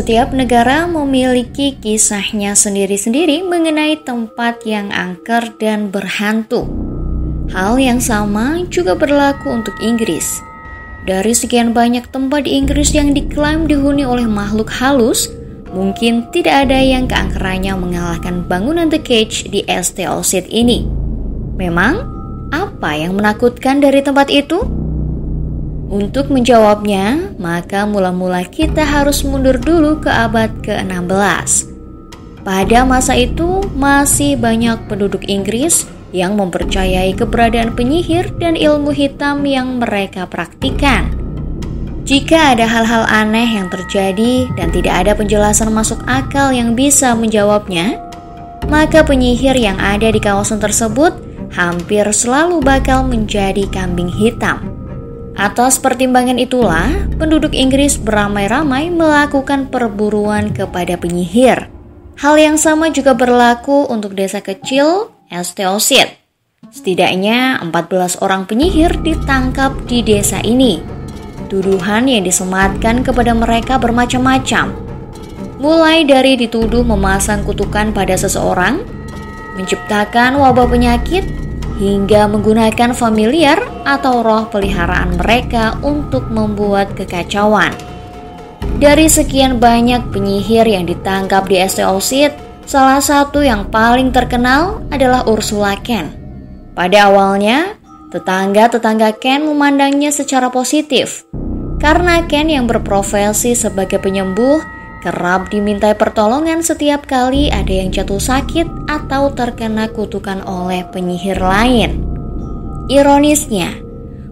setiap negara memiliki kisahnya sendiri-sendiri mengenai tempat yang angker dan berhantu. Hal yang sama juga berlaku untuk Inggris. Dari sekian banyak tempat di Inggris yang diklaim dihuni oleh makhluk halus, mungkin tidak ada yang keangkerannya mengalahkan bangunan The Cage di St. Osyth ini. Memang, apa yang menakutkan dari tempat itu? Untuk menjawabnya, maka mula-mula kita harus mundur dulu ke abad ke-16. Pada masa itu, masih banyak penduduk Inggris yang mempercayai keberadaan penyihir dan ilmu hitam yang mereka praktikkan. Jika ada hal-hal aneh yang terjadi dan tidak ada penjelasan masuk akal yang bisa menjawabnya, maka penyihir yang ada di kawasan tersebut hampir selalu bakal menjadi kambing hitam. Atas pertimbangan itulah, penduduk Inggris beramai-ramai melakukan perburuan kepada penyihir. Hal yang sama juga berlaku untuk desa kecil St. Osyth. Setidaknya 14 orang penyihir ditangkap di desa ini. Tuduhan yang disematkan kepada mereka bermacam-macam. Mulai dari dituduh memasang kutukan pada seseorang, menciptakan wabah penyakit, hingga menggunakan familiar atau roh peliharaan mereka untuk membuat kekacauan. Dari sekian banyak penyihir yang ditangkap di St. Osyth, salah satu yang paling terkenal adalah Ursula Kent. Pada awalnya, tetangga-tetangga Kent memandangnya secara positif, karena Kent yang berprofesi sebagai penyembuh kerap dimintai pertolongan setiap kali ada yang jatuh sakit atau terkena kutukan oleh penyihir lain. Ironisnya,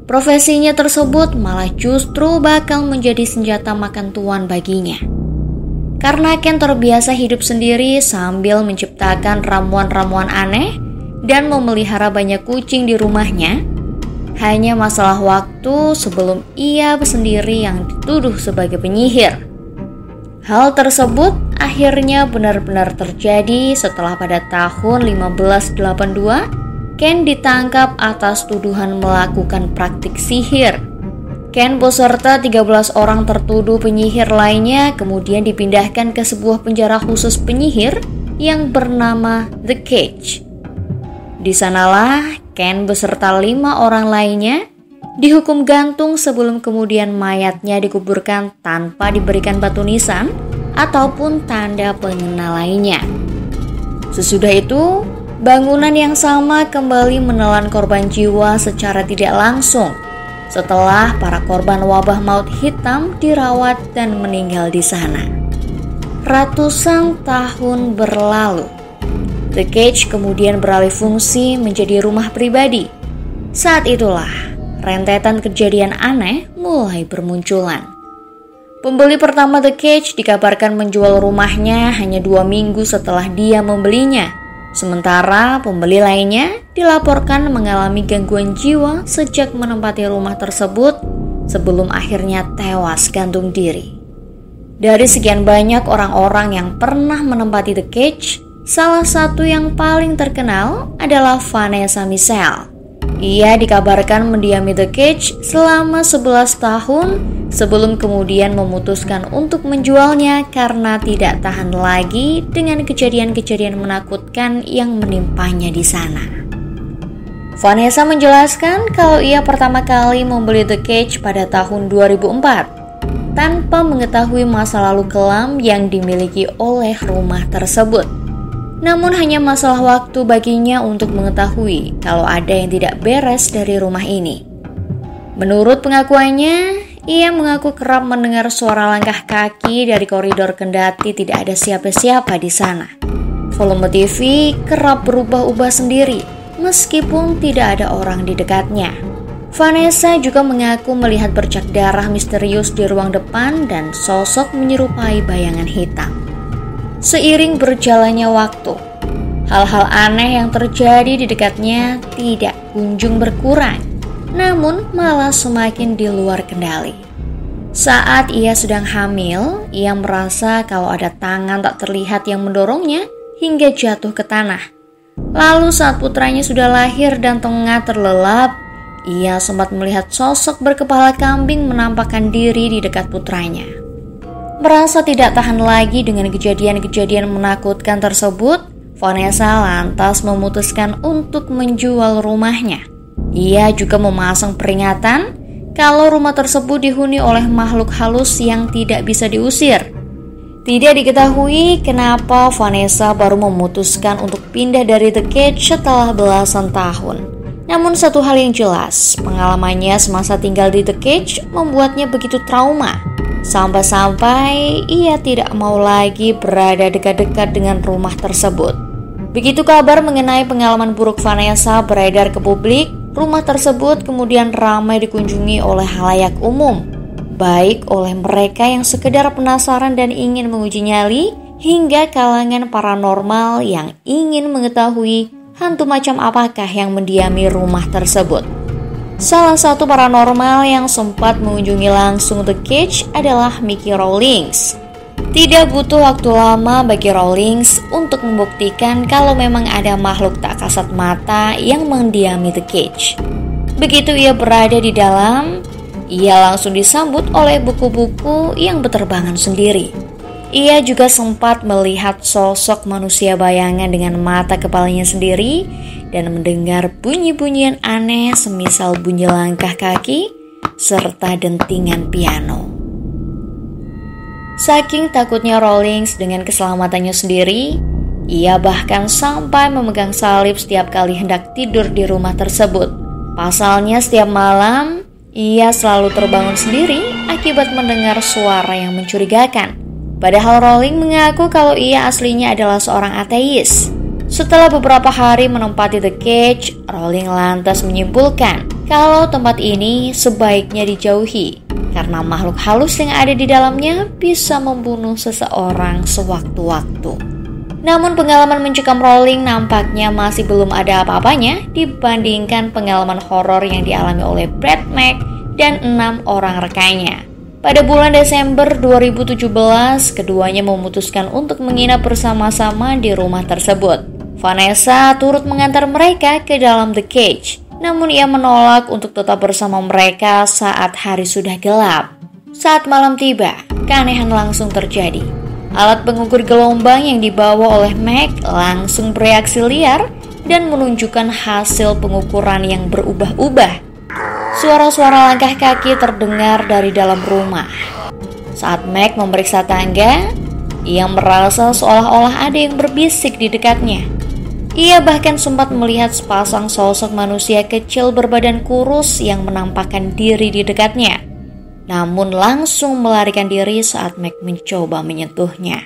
profesinya tersebut malah justru bakal menjadi senjata makan tuan baginya. Karena Kent terbiasa hidup sendiri sambil menciptakan ramuan-ramuan aneh dan memelihara banyak kucing di rumahnya, hanya masalah waktu sebelum ia sendiri yang dituduh sebagai penyihir. Hal tersebut akhirnya benar-benar terjadi setelah pada tahun 1582 Kent ditangkap atas tuduhan melakukan praktik sihir. Kent beserta 13 orang tertuduh penyihir lainnya kemudian dipindahkan ke sebuah penjara khusus penyihir yang bernama The Cage. Di sanalah Kent beserta 5 orang lainnya dihukum gantung sebelum kemudian mayatnya dikuburkan tanpa diberikan batu nisan ataupun tanda pengenal lainnya. Sesudah itu, bangunan yang sama kembali menelan korban jiwa secara tidak langsung setelah para korban wabah maut hitam dirawat dan meninggal di sana. Ratusan tahun berlalu, The Cage kemudian beralih fungsi menjadi rumah pribadi. Saat itulah rentetan kejadian aneh mulai bermunculan. Pembeli pertama The Cage dikabarkan menjual rumahnya hanya 2 minggu setelah dia membelinya. Sementara pembeli lainnya dilaporkan mengalami gangguan jiwa sejak menempati rumah tersebut sebelum akhirnya tewas gantung diri. Dari sekian banyak orang-orang yang pernah menempati The Cage, salah satu yang paling terkenal adalah Vanessa Michel. Ia dikabarkan mendiami The Cage selama 11 tahun sebelum kemudian memutuskan untuk menjualnya karena tidak tahan lagi dengan kejadian-kejadian menakutkan yang menimpanya di sana. Vanessa menjelaskan kalau ia pertama kali membeli The Cage pada tahun 2004 tanpa mengetahui masa lalu kelam yang dimiliki oleh rumah tersebut. Namun hanya masalah waktu baginya untuk mengetahui kalau ada yang tidak beres dari rumah ini. Menurut pengakuannya, ia mengaku kerap mendengar suara langkah kaki dari koridor kendati tidak ada siapa-siapa di sana. Volume TV kerap berubah-ubah sendiri meskipun tidak ada orang di dekatnya. Vanessa juga mengaku melihat bercak darah misterius di ruang depan dan sosok menyerupai bayangan hitam. Seiring berjalannya waktu, hal-hal aneh yang terjadi di dekatnya tidak kunjung berkurang, namun malah semakin di luar kendali. Saat ia sedang hamil, ia merasa kalau ada tangan tak terlihat yang mendorongnya hingga jatuh ke tanah. Lalu saat putranya sudah lahir dan tengah terlelap, ia sempat melihat sosok berkepala kambing menampakkan diri di dekat putranya. Merasa tidak tahan lagi dengan kejadian-kejadian menakutkan tersebut, Vanessa lantas memutuskan untuk menjual rumahnya. Ia juga memasang peringatan kalau rumah tersebut dihuni oleh makhluk halus yang tidak bisa diusir. Tidak diketahui kenapa Vanessa baru memutuskan untuk pindah dari The Cage setelah belasan tahun. Namun satu hal yang jelas, pengalamannya semasa tinggal di The Cage membuatnya begitu trauma. Sampai-sampai ia tidak mau lagi berada dekat-dekat dengan rumah tersebut. Begitu kabar mengenai pengalaman buruk Vanessa beredar ke publik, rumah tersebut kemudian ramai dikunjungi oleh khalayak umum, baik oleh mereka yang sekedar penasaran dan ingin menguji nyali, hingga kalangan paranormal yang ingin mengetahui hantu macam apakah yang mendiami rumah tersebut. Salah satu paranormal yang sempat mengunjungi langsung The Cage adalah Mickey Rawlings. Tidak butuh waktu lama bagi Rawlings untuk membuktikan kalau memang ada makhluk tak kasat mata yang mendiami The Cage. Begitu ia berada di dalam, ia langsung disambut oleh buku-buku yang berterbangan sendiri. Ia juga sempat melihat sosok manusia bayangan dengan mata kepalanya sendiri dan mendengar bunyi-bunyian aneh semisal bunyi langkah kaki serta dentingan piano. Saking takutnya Rawlings dengan keselamatannya sendiri, ia bahkan sampai memegang salib setiap kali hendak tidur di rumah tersebut. Pasalnya setiap malam, ia selalu terbangun sendiri akibat mendengar suara yang mencurigakan. Padahal Rowling mengaku kalau ia aslinya adalah seorang ateis. Setelah beberapa hari menempati The Cage, Rowling lantas menyimpulkan kalau tempat ini sebaiknya dijauhi karena makhluk halus yang ada di dalamnya bisa membunuh seseorang sewaktu-waktu. Namun pengalaman mencekam Rowling nampaknya masih belum ada apa-apanya dibandingkan pengalaman horor yang dialami oleh Brad Mack dan 6 orang rekannya. Pada bulan Desember 2017, keduanya memutuskan untuk menginap bersama-sama di rumah tersebut. Vanessa turut mengantar mereka ke dalam The Cage, namun ia menolak untuk tetap bersama mereka saat hari sudah gelap. Saat malam tiba, keanehan langsung terjadi. Alat pengukur gelombang yang dibawa oleh Mac langsung bereaksi liar dan menunjukkan hasil pengukuran yang berubah-ubah. Suara-suara langkah kaki terdengar dari dalam rumah. Saat Mac memeriksa tangga, ia merasa seolah-olah ada yang berbisik di dekatnya. Ia bahkan sempat melihat sepasang sosok manusia kecil berbadan kurus yang menampakkan diri di dekatnya. Namun langsung melarikan diri saat Mac mencoba menyentuhnya.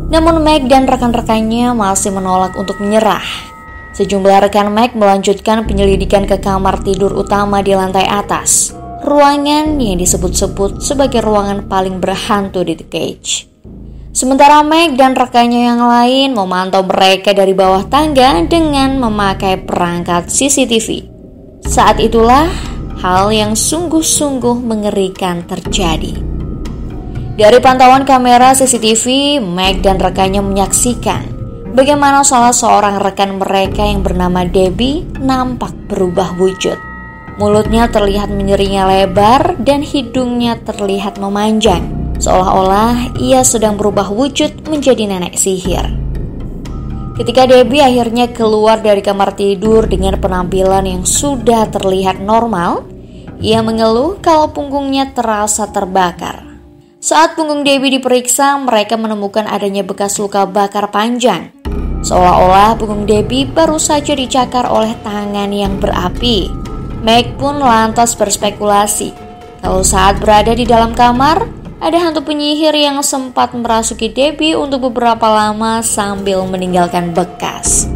Namun Mac dan rekan-rekannya masih menolak untuk menyerah. Sejumlah rekan Mac melanjutkan penyelidikan ke kamar tidur utama di lantai atas, ruangan yang disebut-sebut sebagai ruangan paling berhantu di The Cage. Sementara Mac dan rekannya yang lain memantau mereka dari bawah tangga dengan memakai perangkat CCTV. Saat itulah hal yang sungguh-sungguh mengerikan terjadi. Dari pantauan kamera CCTV, Mac dan rekannya menyaksikan bagaimana salah seorang rekan mereka yang bernama Debbie nampak berubah wujud. Mulutnya terlihat menyeringai lebar dan hidungnya terlihat memanjang, seolah-olah ia sedang berubah wujud menjadi nenek sihir. Ketika Debbie akhirnya keluar dari kamar tidur dengan penampilan yang sudah terlihat normal, ia mengeluh kalau punggungnya terasa terbakar. Saat punggung Debbie diperiksa, mereka menemukan adanya bekas luka bakar panjang. Seolah-olah punggung Debbie baru saja dicakar oleh tangan yang berapi. Mac pun lantas berspekulasi kalau saat berada di dalam kamar, ada hantu penyihir yang sempat merasuki Debbie untuk beberapa lama sambil meninggalkan bekas.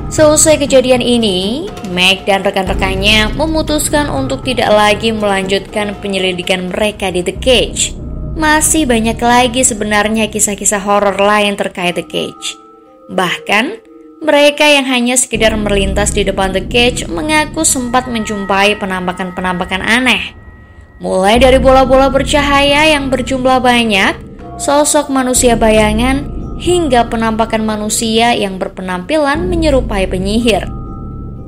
Selesai kejadian ini, Mac dan rekan-rekannya memutuskan untuk tidak lagi melanjutkan penyelidikan mereka di The Cage. Masih banyak lagi sebenarnya kisah-kisah horor lain terkait The Cage. Bahkan, mereka yang hanya sekedar melintas di depan The Cage mengaku sempat menjumpai penampakan-penampakan aneh. Mulai dari bola-bola bercahaya yang berjumlah banyak, sosok manusia bayangan, hingga penampakan manusia yang berpenampilan menyerupai penyihir.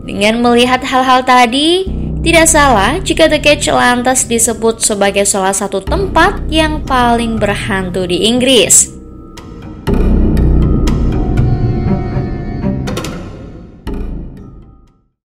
Dengan melihat hal-hal tadi, Tidak salah jika The Cage lantas disebut sebagai salah satu tempat yang paling berhantu di Inggris.